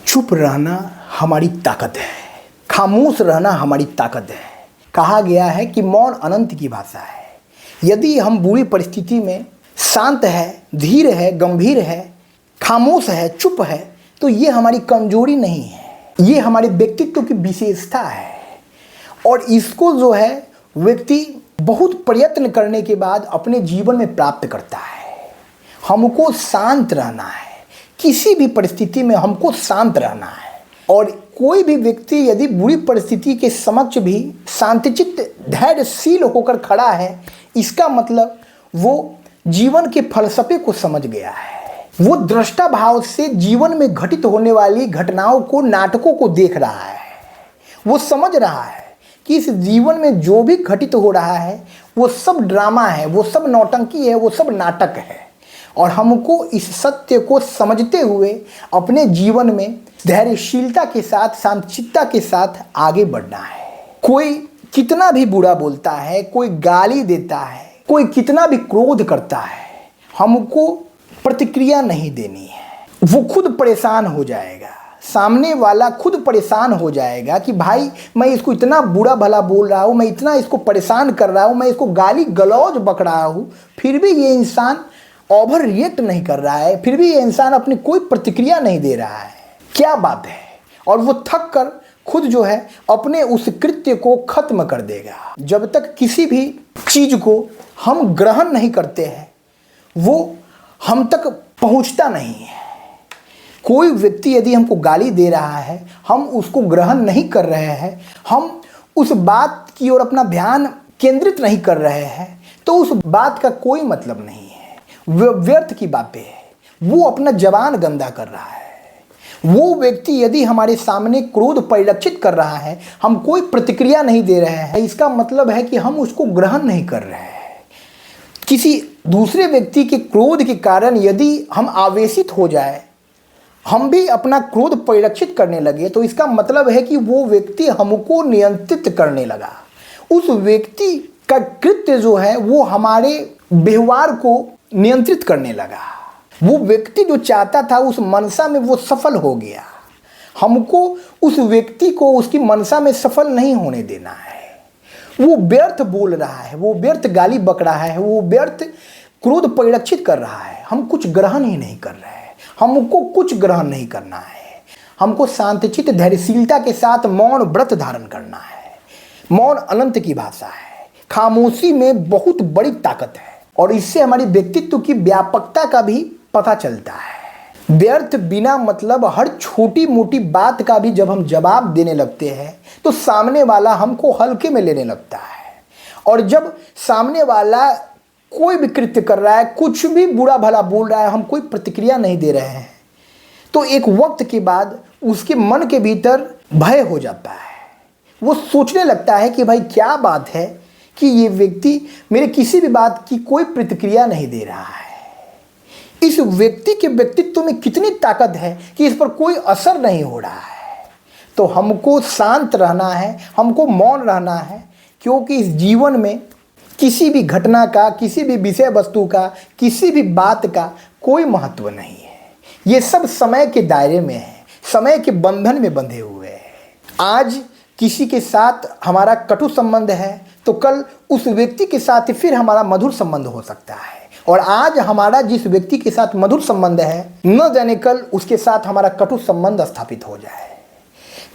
चुप रहना हमारी ताकत है, खामोश रहना हमारी ताकत है। कहा गया है कि मौन अनंत की भाषा है। यदि हम बुरी परिस्थिति में शांत है, धीर है, गंभीर है, खामोश है, चुप है, तो ये हमारी कमजोरी नहीं है, ये हमारे व्यक्तित्व की विशेषता है। और इसको जो है व्यक्ति बहुत प्रयत्न करने के बाद अपने जीवन में प्राप्त करता है। हमको शांत रहना है, किसी भी परिस्थिति में हमको शांत रहना है। और कोई भी व्यक्ति यदि बुरी परिस्थिति के समक्ष भी शांतचित्त धैर्यशील होकर खड़ा है, इसका मतलब वो जीवन के फलसफे को समझ गया है। वो दृष्टा भाव से जीवन में घटित होने वाली घटनाओं को, नाटकों को देख रहा है। वो समझ रहा है कि इस जीवन में जो भी घटित हो रहा है वो सब ड्रामा है, वो सब नौटंकी है, वो सब नाटक है। और हमको इस सत्य को समझते हुए अपने जीवन में धैर्यशीलता के साथ, शांतचित्ता के साथ आगे बढ़ना है। कोई कितना भी बुरा बोलता है, कोई गाली देता है, कोई कितना भी क्रोध करता है, हमको प्रतिक्रिया नहीं देनी है। वो खुद परेशान हो जाएगा, सामने वाला खुद परेशान हो जाएगा कि भाई मैं इसको इतना बुरा भला बोल रहा हूँ, मैं इतना इसको परेशान कर रहा हूँ, मैं इसको गाली गलौज बक रहा हूँ, फिर भी ये इंसान ओवर रिएक्ट नहीं कर रहा है, फिर भी ये इंसान अपनी कोई प्रतिक्रिया नहीं दे रहा है, क्या बात है। और वो थक कर खुद जो है अपने उस कृत्य को खत्म कर देगा। जब तक किसी भी चीज को हम ग्रहण नहीं करते हैं वो हम तक पहुंचता नहीं है। कोई व्यक्ति यदि हमको गाली दे रहा है, हम उसको ग्रहण नहीं कर रहे हैं, हम उस बात की ओर अपना ध्यान केंद्रित नहीं कर रहे हैं, तो उस बात का कोई मतलब नहीं है, व्यर्थ की बातें है। वो अपना जवान गंदा कर रहा है। वो व्यक्ति यदि हमारे सामने क्रोध परिलक्षित कर रहा है, हम कोई प्रतिक्रिया नहीं दे रहे हैं, इसका मतलब है कि हम उसको ग्रहण नहीं कर रहे हैं। किसी दूसरे व्यक्ति के क्रोध के कारण यदि हम आवेशित हो जाए, हम भी अपना क्रोध परिलक्षित करने लगे, तो इसका मतलब है कि वो व्यक्ति हमको नियंत्रित करने लगा। उस व्यक्ति का कृत्य जो है वो हमारे व्यवहार को नियंत्रित करने लगा। वो व्यक्ति जो चाहता था उस मनसा में वो सफल हो गया। हमको उस व्यक्ति को उसकी मनसा में सफल नहीं होने देना है। वो व्यर्थ बोल रहा है, वो व्यर्थ गाली बक रहा है, वो व्यर्थ क्रोध परिलक्षित कर रहा है, हम कुछ ग्रहण ही नहीं कर रहे हैं। हमको कुछ ग्रहण नहीं करना है। हमको शांतचित्त धैर्यशीलता के साथ मौन व्रत धारण करना है। मौन अनंत की भाषा है। खामोशी में बहुत बड़ी ताकत है और इससे हमारी व्यक्तित्व की व्यापकता का भी पता चलता है। व्यर्थ बिना मतलब हर छोटी मोटी बात का भी जब हम जवाब देने लगते हैं तो सामने वाला हमको हल्के में लेने लगता है। और जब सामने वाला कोई भी कृत्य कर रहा है, कुछ भी बुरा भला बोल रहा है, हम कोई प्रतिक्रिया नहीं दे रहे हैं, तो एक वक्त के बाद उसके मन के भीतर भय हो जाता है। वो सोचने लगता है कि भाई क्या बात है कि ये व्यक्ति मेरे किसी भी बात की कोई प्रतिक्रिया नहीं दे रहा है। इस व्यक्ति के व्यक्तित्व में कितनी ताकत है कि इस पर कोई असर नहीं हो रहा है। तो हमको शांत रहना है, हमको मौन रहना है, क्योंकि इस जीवन में किसी भी घटना का, किसी भी विषय वस्तु का, किसी भी बात का कोई महत्व नहीं है। ये सब समय के दायरे में है, समय के बंधन में बंधे हुए हैं। आज किसी के साथ हमारा कटु संबंध है तो कल उस व्यक्ति के साथ फिर हमारा मधुर संबंध हो सकता है। और आज हमारा जिस व्यक्ति के साथ मधुर संबंध है, न जाने कल उसके साथ हमारा कटु संबंध स्थापित हो जाए।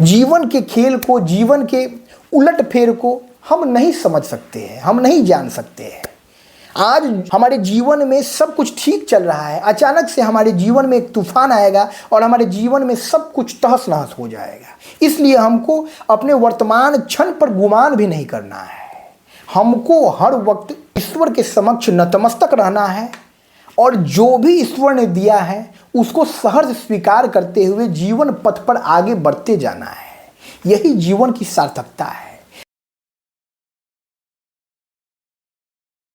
जीवन के खेल को, जीवन के उलट फेर को हम नहीं समझ सकते हैं, हम नहीं जान सकते हैं। आज हमारे जीवन में सब कुछ ठीक चल रहा है, अचानक से हमारे जीवन में एक तूफान आएगा और हमारे जीवन में सब कुछ तहस नहस हो जाएगा। इसलिए हमको अपने वर्तमान क्षण पर गुमान भी नहीं करना है। हमको हर वक्त ईश्वर के समक्ष नतमस्तक रहना है और जो भी ईश्वर ने दिया है उसको सहर्ष स्वीकार करते हुए जीवन पथ पर आगे बढ़ते जाना है। यही जीवन की सार्थकता है।